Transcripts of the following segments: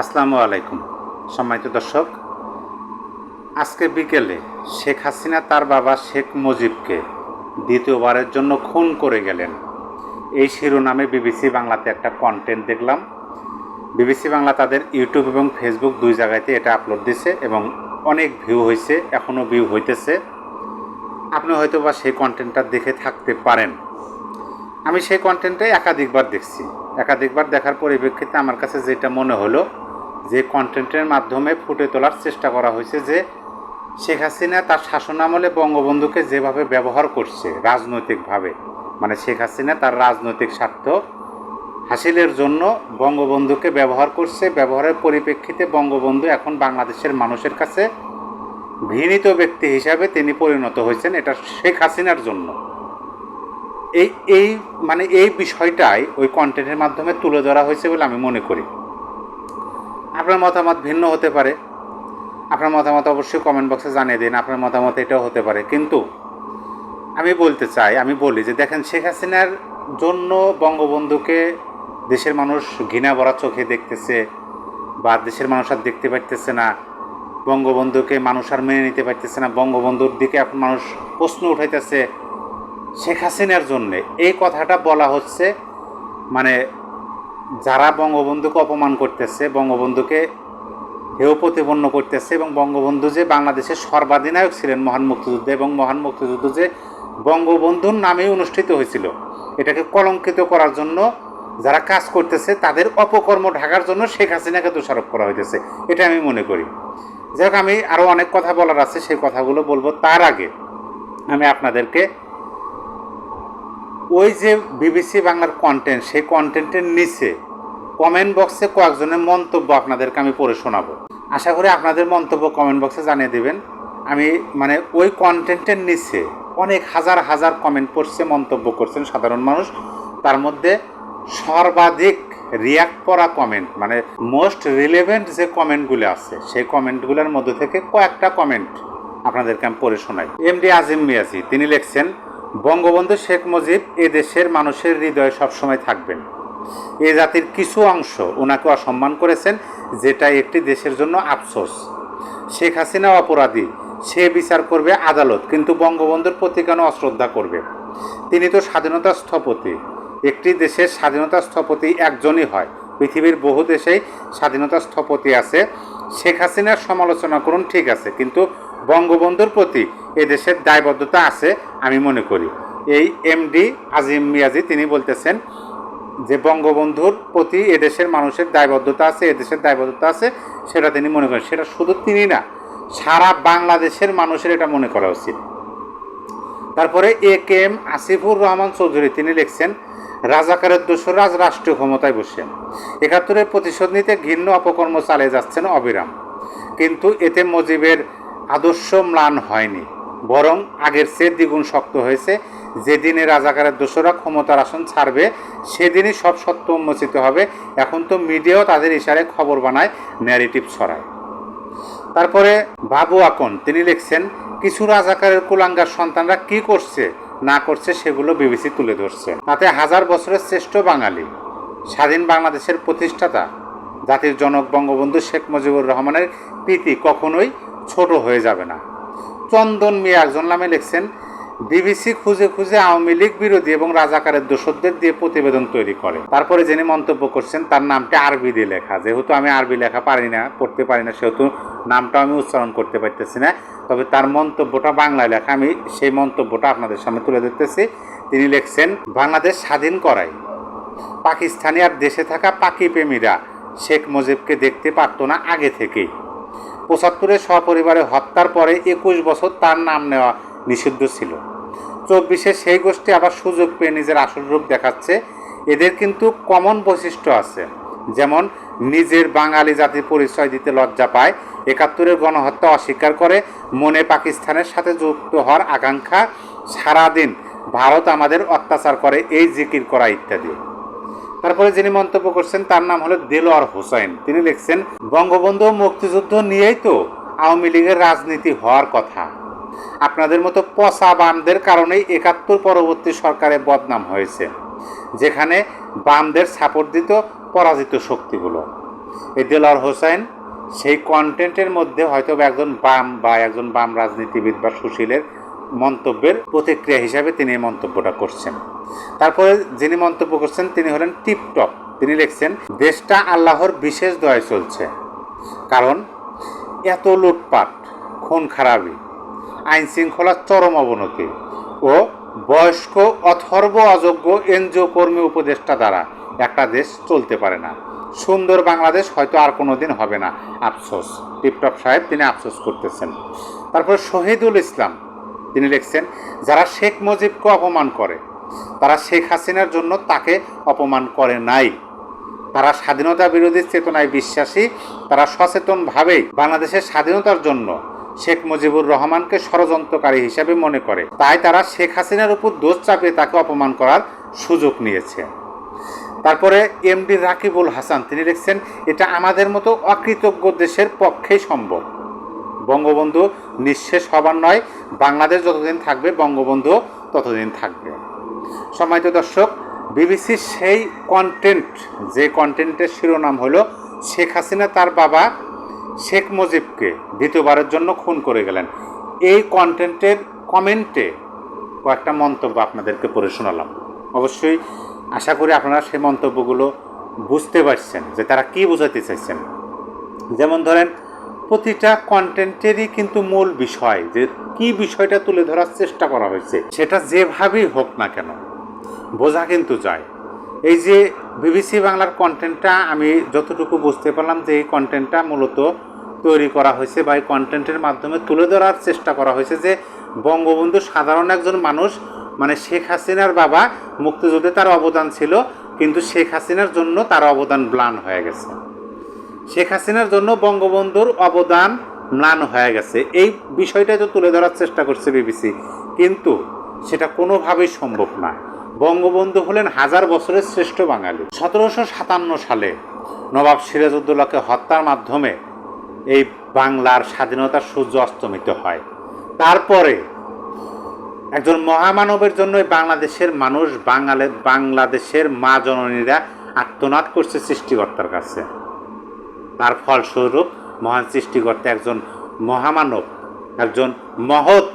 আসসালামু আলাইকুম সম্মানিত দর্শক। আজকে বিকেলে শেখ হাসিনা তার বাবা শেখ মুজিবকে দ্বিতীয়বারের জন্য খুন করে গেলেন, এই শিরোনামে বিবিসি বাংলাতে একটা কন্টেন্ট দেখলাম। বিবিসি বাংলা তাদের ইউটিউব এবং ফেসবুক দুই জায়গাতে এটা আপলোড দিছে এবং অনেক ভিউ হয়েছে, এখনও ভিউ হইতেছে। আপনি হয়তো বা সেই কন্টেন্টটা দেখে থাকতে পারেন। আমি সেই কন্টেন্টটাই একাধিকবার দেখছি। একাধিকবার দেখার পরিপ্রেক্ষিতে আমার কাছে যেটা মনে হলো, যে কন্টেন্টের মাধ্যমে ফুটে তোলার চেষ্টা করা হয়েছে যে শেখ হাসিনা তার শাসনামলে বঙ্গবন্ধুকে যেভাবে ব্যবহার করছে রাজনৈতিকভাবে, মানে শেখ হাসিনা তার রাজনৈতিক স্বার্থ হাসিলের জন্য বঙ্গবন্ধুকে ব্যবহার করছে। ব্যবহারের পরিপ্রেক্ষিতে বঙ্গবন্ধু এখন বাংলাদেশের মানুষের কাছে ঘৃণিত ব্যক্তি হিসাবে তিনি পরিণত হয়েছেন, এটা শেখ হাসিনার জন্য। এই বিষয়টাই ওই কন্টেন্টের মাধ্যমে তুলে ধরা হয়েছে বলে আমি মনে করি। আপনার মতামত ভিন্ন হতে পারে, আপনার মতামত অবশ্যই কমেন্ট বক্সে জানিয়ে দিন। আপনার মতামত এটাও হতে পারে, কিন্তু আমি বলি যে দেখেন, শেখ হাসিনার জন্য বঙ্গবন্ধুকে দেশের মানুষ ঘৃণা ভরা চোখে দেখতেছে, বা দেশের মানুষ আর দেখতে পাইতেছে না। বঙ্গবন্ধুকে মানুষ আর মেনে নিতে পারতেছে না। বঙ্গবন্ধুর দিকে এখন মানুষ প্রশ্ন উঠাইতেছে শেখ হাসিনার জন্যে। এই কথাটা বলা হচ্ছে মানে যারা বঙ্গবন্ধুকে অপমান করতেছে, বঙ্গবন্ধুকে হেয় প্রতিপন্ন করতেছে, এবং বঙ্গবন্ধু যে বাংলাদেশের সর্বাধিনায়ক ছিলেন মহান মুক্তিযুদ্ধে, এবং মহান মুক্তিযুদ্ধ যে বঙ্গবন্ধুর নামেই অনুষ্ঠিত হয়েছিল, এটাকে কলঙ্কিত করার জন্য যারা কাজ করতেছে তাদের অপকর্ম ঢাকার জন্য শেখ হাসিনাকে দোষারোপ করা হইতেছে, এটা আমি মনে করি। যাই হোক, আমি আরও অনেক কথা বলার আছে, সেই কথাগুলো বলবো। তার আগে আমি আপনাদেরকে ওই যে বিবিসি বাংলার কন্টেন্ট, সেই কন্টেন্টের নিচে কমেন্ট বক্সে কয়েকজনের মন্তব্য আপনাদেরকে আমি পড়ে শোনাবো। আশা করি আপনাদের মন্তব্য কমেন্ট বক্সে জানিয়ে দেবেন। আমি ওই কন্টেন্টের নিচে অনেক হাজার হাজার কমেন্ট পড়ছে, মন্তব্য করছেন সাধারণ মানুষ। তার মধ্যে সর্বাধিক রিয়াক্ট করা কমেন্ট, মোস্ট রিলেভেন্ট যে কমেন্টগুলো আছে, সেই কমেন্টগুলোর মধ্যে থেকে কয়েকটা কমেন্ট আপনাদেরকে আমি পড়ে শোনাই। এমডি আজিম মিয়াজি তিনি লিখছেন, বঙ্গবন্ধু শেখ মুজিব এ দেশের মানুষের হৃদয়ে সবসময় থাকবেন। এ জাতির কিছু অংশ ওনাকে অসম্মান করেছেন, যেটা একটি দেশের জন্য আফসোস। শেখ হাসিনা অপরাধী, সে বিচার করবে আদালত, কিন্তু বঙ্গবন্ধুর প্রতি কেন অশ্রদ্ধা করবে? তিনি তো স্বাধীনতা স্থপতি। একটি দেশের স্বাধীনতা স্থপতি একজনই হয়, পৃথিবীর বহু দেশেই স্বাধীনতা স্থপতি আছে। শেখ হাসিনার সমালোচনা করুন, ঠিক আছে, কিন্তু বঙ্গবন্ধুর প্রতি এ দেশের দায়বদ্ধতা আছে আমি মনে করি। এই এমডি আজিম মিয়াজি তিনি বলতেছেন যে বঙ্গবন্ধুর প্রতি এদেশের মানুষের দায়বদ্ধতা আছে, এদেশের দায়বদ্ধতা আছে, সেটা তিনি মনে করেন। সেটা শুধু তিনি না, সারা বাংলাদেশের মানুষের এটা মনে করা উচিত। তারপরে এ কে এম আসিফুর রহমান চৌধুরী তিনি লিখছেন, রাজাকারের দোসররা রাষ্ট্রীয় ক্ষমতায় বসে ৭১-এর প্রতিশোধ নিতে ঘৃণ্য অপকর্ম চালিয়ে যাচ্ছেন অবিরাম, কিন্তু এতে মুজিবের আদর্শ ম্লান হয়নি, বরং আগের চেয়ে দ্বিগুণ শক্ত হয়েছে। যেদিনে রাজাকারের দোসররা ক্ষমতার আসন ছাড়বে, সেদিনই সব সত্য উন্মোচিত হবে। এখন তো মিডিয়াও তাদের ইশারায় খবর বানায়, ন্যারেটিভ ছড়ায়। তারপরে বাবু আকন তিনি লিখছেন, কিছু রাজাকারের কুলাঙ্গার সন্তানরা কি করছে না করছে সেগুলো বিবিসি তুলে ধরছে। তাতে হাজার বছরের শ্রেষ্ঠ বাঙালি, স্বাধীন বাংলাদেশের প্রতিষ্ঠাতা, জাতির জনক বঙ্গবন্ধু শেখ মুজিবুর রহমানের প্রীতি কখনোই ছোট হয়ে যাবে না। চন্দন মিয়া একজন নামে লিখছেন, বিবিসি খুঁজে খুঁজে আওয়ামী লীগ বিরোধী এবং রাজাকারের দোষরদের দিয়ে প্রতিবেদন তৈরি করে। তারপরে যিনি মন্তব্য করছেন তার নামটা আরবি দিয়ে লেখা, যেহেতু আমি আরবি লেখা পারি না, পড়তে পারি না, সেহেতু নামটা আমি উচ্চারণ করতে পারতেছি না। তবে তার মন্তব্যটা বাংলায় লেখা, আমি সেই মন্তব্যটা আপনাদের সামনে তুলে ধরতেছি। তিনি লিখছেন, বাংলাদেশ স্বাধীন করায় পাকিস্তানি আর দেশে থাকা পাকি প্রেমীরা শেখ মুজিবকে দেখতে পারত না আগে থেকেই। ৭৫-এ সপরিবারে হত্যার পরে ২১ বছর তার নাম নেওয়া নিষিদ্ধ ছিল। ২৪-এ সেই গোষ্ঠী আবার সুযোগ পেয়ে নিজের আসল রূপ দেখাচ্ছে। এদের কিন্তু কমন বৈশিষ্ট্য আছে, যেমন নিজের বাঙালি জাতির পরিচয় দিতে লজ্জা পায়, ৭১-এর গণহত্যা অস্বীকার করে, মনে পাকিস্তানের সাথে যুক্ত হওয়ার আকাঙ্ক্ষা, সারাদিন ভারত আমাদের অত্যাচার করে এই জিকির করা ইত্যাদি। তারপরে যিনি মন্তব্য করছেন তার নাম হলো দেলোয়ার হোসেন, তিনি লিখছেন, বঙ্গবন্ধু মুক্তিযুদ্ধ নিয়েই তো আওয়ামী লীগের রাজনীতি হওয়ার কথা। আপনাদের মতো পচা বামদের কারণেই ৭১ পরবর্তী সরকারে বদনাম হয়েছে, যেখানে বামদের সাপোর্ট দিত পরাজিত শক্তিগুলো। এই দেলোয়ার হোসেন সেই কন্টেন্টের মধ্যে হয়তো একজন বাম রাজনীতিবিদ বা সুশীলের মন্তব্যের প্রতিক্রিয়া হিসাবে তিনি এই মন্তব্যটা করছেন। তারপরে যিনি মন্তব্য করছেন তিনি হলেন টিপটপ। তিনি লিখছেন, দেশটা আল্লাহর বিশেষ দয়ায় চলছে, কারণ এত লুটপাট, খুন খারাপি, আইন শৃঙ্খলার চরম অবনতি ও বয়স্ক অথর্ব অযোগ্য এনজিও কর্মী উপদেষ্টা দ্বারা একটা দেশ চলতে পারে না। সুন্দর বাংলাদেশ হয়তো আর কোনো দিন হবে না, আফসোস। টিপটপ সাহেব তিনি আফসোস করতেছেন। তারপর শহীদুল ইসলাম তিনি লিখছেন, যারা শেখ মুজিবকে অপমান করে তারা শেখ হাসিনার জন্য তাকে অপমান করে নাই। তারা স্বাধীনতা বিরোধী চেতনায় বিশ্বাসী। তারা সচেতনভাবেই বাংলাদেশের স্বাধীনতার জন্য শেখ মুজিবুর রহমানকে ষড়যন্ত্রকারী হিসাবে মনে করে, তাই তারা শেখ হাসিনার উপর দোষ চাপিয়ে তাকে অপমান করার সুযোগ নিয়েছে। তারপরে এমডি রাকিবুল হাসান তিনি লিখছেন, এটা আমাদের মতো অকৃতজ্ঞ দেশের পক্ষেই সম্ভব। বঙ্গবন্ধু নিঃশেষ হবার নয়, বাংলাদেশ যতদিন থাকবে বঙ্গবন্ধু ততদিন থাকবে। সম্মানিত দর্শক, বিবিসির সেই কন্টেন্ট, যে কন্টেন্টের শিরোনাম হলো শেখ হাসিনা তার বাবা শেখ মুজিবকে দ্বিতীয়বারের জন্য খুন করে গেলেন, এই কন্টেন্টের কমেন্টে কয়েকটা মন্তব্য আপনাদেরকে পড়ে শোনালাম। অবশ্যই আশা করি আপনারা সেই মন্তব্যগুলো বুঝতে পারছেন যে তারা কি বোঝাতে চাইছেন। যেমন ধরেন, প্রতিটা কন্টেন্টেরই কিন্তু মূল বিষয়, যে কি বিষয়টা তুলে ধরার চেষ্টা করা হয়েছে, সেটা যেভাবেই হোক না কেন বোঝা কিন্তু যায়। এই যে বিবিসি বাংলার কন্টেন্টটা, আমি যতটুকু বুঝতে পারলাম যে এই কন্টেন্টটা মূলত তৈরি করা হয়েছে বা এই কন্টেন্টের মাধ্যমে তুলে ধরার চেষ্টা করা হয়েছে যে বঙ্গবন্ধু সাধারণ একজন মানুষ, মানে শেখ হাসিনার বাবা মুক্তিযুদ্ধে তার অবদান ছিল, কিন্তু শেখ হাসিনার জন্য তার অবদান ম্লান হয়ে গেছে। শেখ হাসিনার জন্য বঙ্গবন্ধুর অবদান ম্লান হয়ে গেছে, এই বিষয়টাই তো তুলে ধরার চেষ্টা করছে বিবিসি, কিন্তু সেটা কোনোভাবেই সম্ভব না। বঙ্গবন্ধু হলেন হাজার বছরের শ্রেষ্ঠ বাঙালি। 1757 সালে নবাব সিরাজউদ্দৌলাকে হত্যার মাধ্যমে এই বাংলার স্বাধীনতার সূর্য অস্তমিত হয়। তারপরে একজন মহামানবের জন্য বাংলাদেশের মানুষ, বাংলাদেশের মা জননীরা আর্তনাদ করছে সৃষ্টিকর্তার কাছে। তার ফলস্বরূপ মহান সৃষ্টিকর্তা একজন মহামানব, একজন মহৎ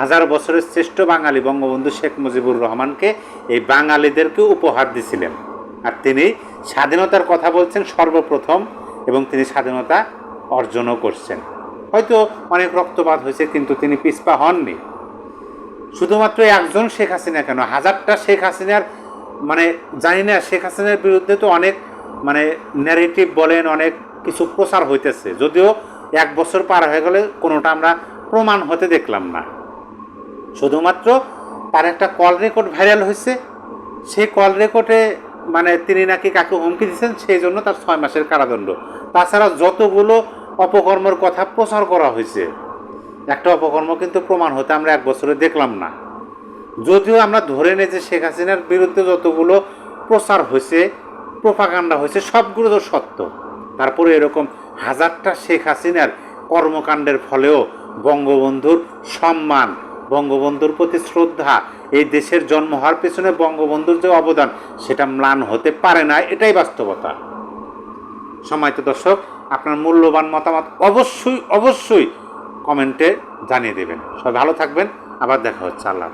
হাজার বছরের শ্রেষ্ঠ বাঙালি বঙ্গবন্ধু শেখ মুজিবুর রহমানকে এই বাঙালিদেরকে উপহার দিয়েছিলেন। আর তিনি স্বাধীনতার কথা বলছেন সর্বপ্রথম, এবং তিনি স্বাধীনতা অর্জনও করছেন। হয়তো অনেক রক্তপাত হয়েছে, কিন্তু তিনি পিছপা হননি। শুধুমাত্র একজন শেখ হাসিনা কেন, হাজারটা শেখ হাসিনার, মানে জানি না, শেখ হাসিনার বিরুদ্ধে তো অনেক ন্যারেটিভ বলেন, অনেক কিছু প্রচার হইতেছে, যদিও 1 বছর পার হয়ে গেলে কোনোটা আমরা প্রমাণ হতে দেখলাম না। শুধুমাত্র তার একটা কল রেকর্ড ভাইরাল হয়েছে, সেই কল রেকর্ডে তিনি নাকি কাকে হুমকি দিচ্ছেন, সেই জন্য তার 6 মাসের কারাদণ্ড। তাছাড়া যতগুলো অপকর্মের কথা প্রচার করা হয়েছে, একটা অপকর্ম কিন্তু প্রমাণ হতে আমরা 1 বছরে দেখলাম না। যদিও আমরা ধরে নেই যে শেখ হাসিনার বিরুদ্ধে যতগুলো প্রচার হয়েছে, প্রোপাগান্ডা হয়েছে, সবগুলো তো সত্য। তারপরে এরকম হাজারটা শেখ হাসিনার কর্মকাণ্ডের ফলেও বঙ্গবন্ধুর সম্মান, বঙ্গবন্ধুর প্রতি শ্রদ্ধা, এই দেশের জন্ম হওয়ার পেছনে বঙ্গবন্ধুর যে অবদান, সেটা ম্লান হতে পারে না, এটাই বাস্তবতা। সম্মানিত দর্শক, আপনার মূল্যবান মতামত অবশ্যই কমেন্টে জানিয়ে দেবেন। সবাই ভালো থাকবেন, আবার দেখা হচ্ছে। আল্লাহ।